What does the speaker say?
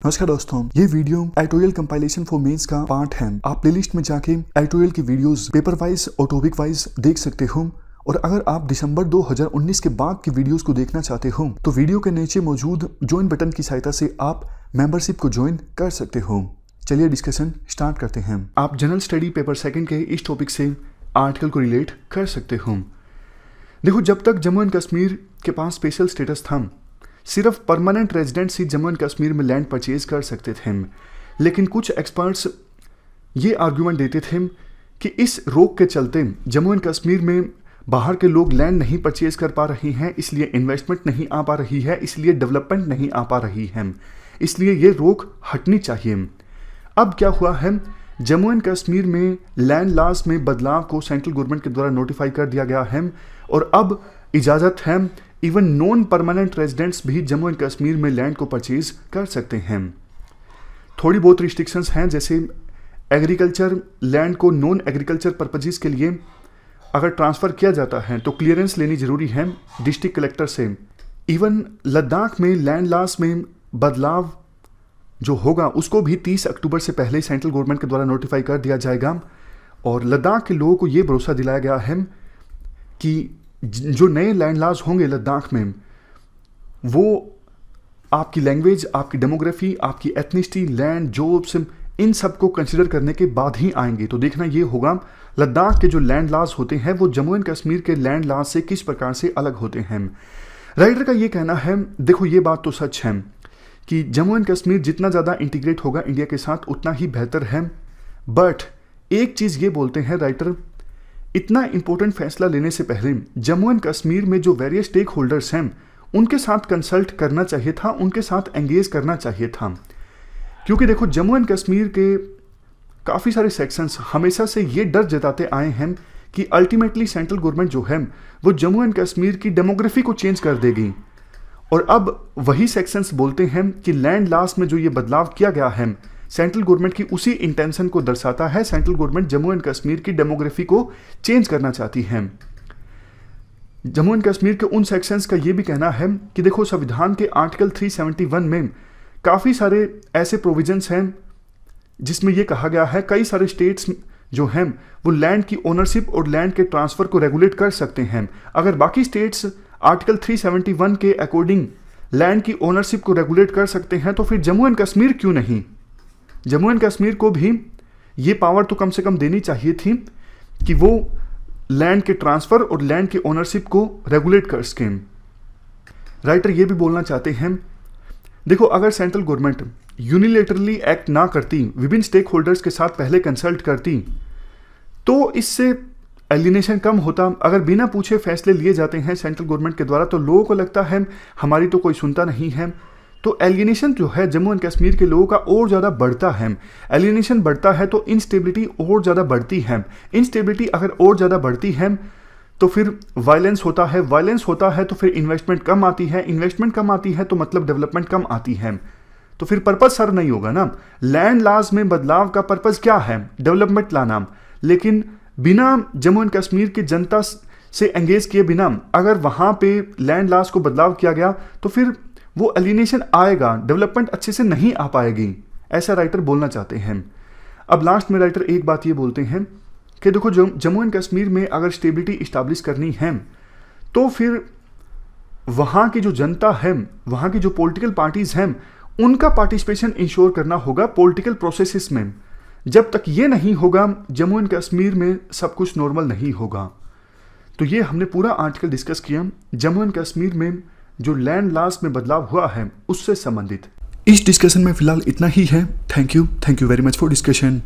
नमस्कार दोस्तों, ये video editorial compilation for mains का पार्ट है। आप प्लेलिस्ट में जाके एडिटोरियल की वीडियोस पेपर वाइज और टॉपिक वाइज देख सकते हो। और अगर आप दिसंबर 2019 के बाद की वीडियोस को देखना चाहते हो तो वीडियो के नीचे मौजूद ज्वाइन बटन की सहायता से आप मेंबरशिप को ज्वाइन कर सकते हो। चलिए डिस्कशन स्टार्ट करते हैं। आप जनरल स्टडी पेपर सेकंड के इस टॉपिक से आर्टिकल को रिलेट कर सकते हो। देखो, जब तक जम्मू एंड कश्मीर के पास स्पेशल स्टेटस था, सिर्फ permanent residents he Jammu and Kashmir में लैंड परचेज कर सकते थे। लेकिन कुछ एक्सपर्ट्स ये आर्गूमेंट देते थे कि इस रोक के चलते जम्मू एंड कश्मीर में बाहर के लोग लैंड नहीं परचेज कर पा रही हैं, इसलिए इन्वेस्टमेंट नहीं आ पा रही है, इसलिए डेवलपमेंट नहीं आ पा रही है, इसलिए ये रोक हटनी चाहिए। अब क्या हुआ है, जम्मू एंड कश्मीर में लैंड लॉज में बदलाव को सेंट्रल गवर्नमेंट के द्वारा नोटिफाई कर दिया गया है और अब इजाज़त है इवन नॉन परमानेंट रेजिडेंट्स भी जम्मू एंड कश्मीर में लैंड को परचेज कर सकते हैं। थोड़ी बहुत रिस्ट्रिक्शंस हैं, जैसे एग्रीकल्चर लैंड को नॉन एग्रीकल्चर पर्पजेज के लिए अगर ट्रांसफ़र किया जाता है तो क्लियरेंस लेनी ज़रूरी है डिस्ट्रिक्ट कलेक्टर से। इवन लद्दाख में लैंड लॉज में बदलाव जो होगा उसको भी 30 अक्टूबर से पहले सेंट्रल गवर्नमेंट के द्वारा नोटिफाई कर दिया जाएगा। और लद्दाख के लोगों को ये भरोसा दिलाया गया है कि जो नए लैंड लॉज होंगे लद्दाख में, वो आपकी लैंग्वेज, आपकी डेमोग्राफी, आपकी एथनिसिटी, लैंड, जॉब्स, इन सब को कंसिडर करने के बाद ही आएंगे। तो देखना ये होगा लद्दाख के जो लैंड लॉज होते हैं वो जम्मू एंड कश्मीर के लैंड लॉज से किस प्रकार से अलग होते हैं। राइटर का ये कहना है, देखो ये बात तो सच है कि जम्मू एंड कश्मीर जितना ज़्यादा इंटीग्रेट होगा इंडिया के साथ उतना ही बेहतर है। बट एक चीज़ ये बोलते हैं राइटर, इतना इंपॉर्टेंट फैसला लेने से पहले जम्मू एंड कश्मीर में जो वेरियस स्टेक होल्डर्स हैं उनके साथ कंसल्ट करना चाहिए था, उनके साथ एंगेज करना चाहिए था। क्योंकि देखो, जम्मू एंड कश्मीर के काफ़ी सारे सेक्शंस हमेशा से ये डर जताते आए हैं कि अल्टीमेटली सेंट्रल गवर्नमेंट जो है वो जम्मू एंड कश्मीर की डेमोग्राफी को चेंज कर देगी। और अब वही सेक्शंस बोलते हैं कि लैंड लॉज में जो ये बदलाव किया गया है सेंट्रल गवर्नमेंट की उसी इंटेंशन को दर्शाता है। Central government Jammu and Kashmir की डेमोग्राफी को चेंज करना चाहती है। जम्मू एंड कश्मीर के उन सेक्शंस का ये भी कहना है कि देखो, संविधान के आर्टिकल 371 में काफ़ी सारे ऐसे प्रोविजंस हैं जिसमें ये कहा गया है कई सारे स्टेट्स जो हैं वो लैंड की ओनरशिप और लैंड के ट्रांसफ़र को रेगुलेट कर सकते हैं। अगर बाकी स्टेट्स आर्टिकल 371 के अकॉर्डिंग लैंड की ओनरशिप को रेगुलेट कर सकते हैं तो फिर जम्मू एंड कश्मीर क्यों नहीं? जम्मू एंड कश्मीर को भी ये पावर तो कम से कम देनी चाहिए थी कि वो लैंड के ट्रांसफ़र और लैंड की ओनरशिप को रेगुलेट कर सकें। राइटर ये भी बोलना चाहते हैं, देखो, अगर सेंट्रल गवर्नमेंट यूनिलेटरली एक्ट ना करती, विभिन्न स्टेक होल्डर्स के साथ पहले कंसल्ट करती, तो इससे एलिनेशन कम होता। अगर बिना पूछे फैसले लिए जाते हैं सेंट्रल गवर्नमेंट के द्वारा तो लोगों को लगता है हमारी तो कोई सुनता नहीं है, तो एलिनेशन जो है जम्मू एंड कश्मीर के लोगों का और ज़्यादा बढ़ता है। एलिनेशन बढ़ता है तो इनस्टेबिलिटी और ज़्यादा बढ़ती है। इनस्टेबिलिटी अगर और ज़्यादा बढ़ती है तो फिर वायलेंस होता है, वायलेंस होता है तो फिर इन्वेस्टमेंट कम आती है, इन्वेस्टमेंट कम आती है तो मतलब डेवलपमेंट कम आती है। तो फिर पर्पज़ सर्व नहीं होगा ना। लैंड लॉज में बदलाव का पर्पज़ क्या है? डेवलपमेंट लाना। लेकिन बिना जम्मू एंड कश्मीर की जनता से एंगेज किए बिना अगर वहाँ पे लैंड लॉज को बदलाव किया गया तो फिर वो एलिनेशन आएगा, डेवलपमेंट अच्छे से नहीं आ पाएगी, ऐसा राइटर बोलना चाहते हैं। अब लास्ट में राइटर एक बात ये बोलते हैं कि देखो, जम्मू एंड कश्मीर में अगर स्टेबिलिटी इस्टेब्लिश करनी है तो फिर वहाँ की जो जनता है, वहाँ की जो पॉलिटिकल पार्टीज हैं, उनका पार्टिसिपेशन इंश्योर करना होगा पॉलिटिकल प्रोसेसेस में। जब तक ये नहीं होगा जम्मू एंड कश्मीर में सब कुछ नॉर्मल नहीं होगा। तो ये हमने पूरा आर्टिकल डिस्कस किया जम्मू एंड कश्मीर में जो लैंड लॉज में बदलाव हुआ है उससे संबंधित। इस डिस्कशन में फिलहाल इतना ही है। Thank you very much for discussion.